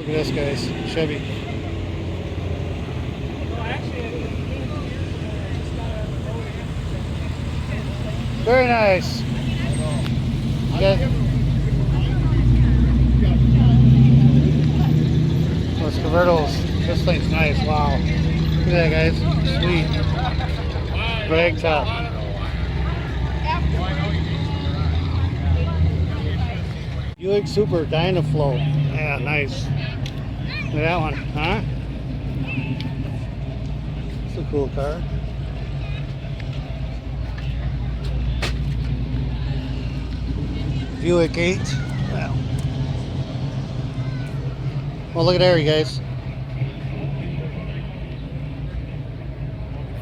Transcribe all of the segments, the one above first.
Look at this, guys. Chevy. Very nice. Okay. Those convertibles. This thing's nice. Wow. Look at that, guys. Sweet. Rag top. Buick Super Dynaflow. Yeah, nice. Look at that one, huh? It's a cool car. Buick 8. Wow. Well, look at there, you guys.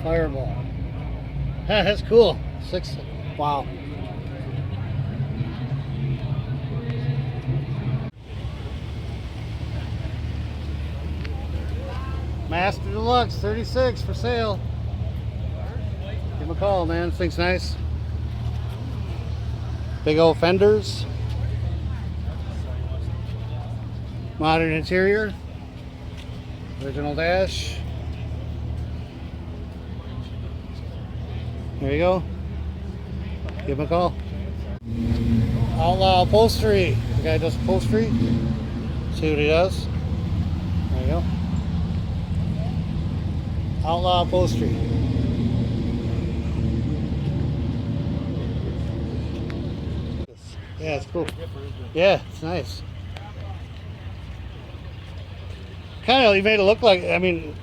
Fireball. That's cool. 6. Wow. Master Deluxe 36 for sale. Give him a call, man. This thing's nice. Big old fenders. Modern interior. Original dash. There you go. Give him a call. Outlaw Upholstery. The guy does upholstery. See what he does. There you go. Outlaw Upholstery. Yeah, it's cool. Yeah, it's nice. Kind of, you made it look like, I mean,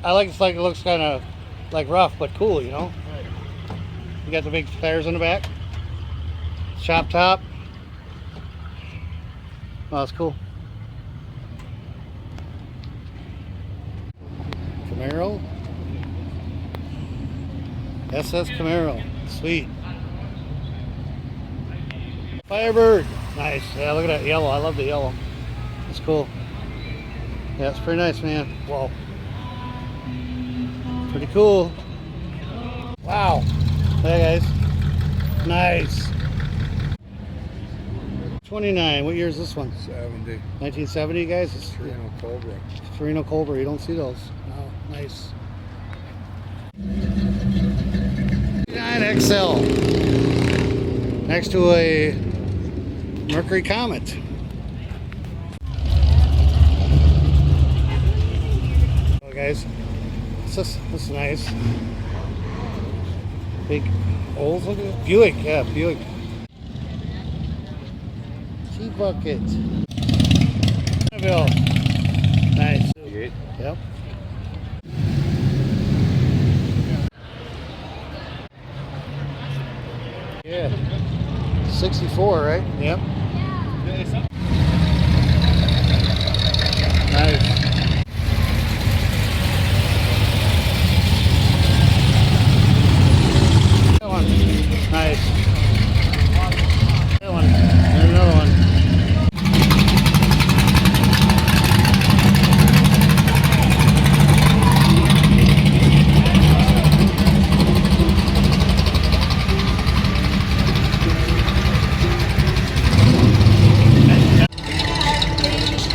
I like it's like it looks kind of like rough, but cool, you know. You got the big tires on the back. Shop top. Oh, that's cool. Camaro. SS Camaro. Sweet. Firebird. Nice. Yeah, look at that yellow. I love the yellow. It's cool. Yeah, it's pretty nice, man. Whoa. Pretty cool. Wow. Hey, guys. Nice. 29. What year is this one? 70. 1970, guys? It's Torino Cobra. Torino Cobra. You don't see those. Oh, nice. 9 XL. Next to a Mercury Comet. Oh, guys. This is nice. Big old, look at it. Buick, yeah, Buick. T-Bucket. Nice. Yep. Yeah. 64, right? Yep. Nice.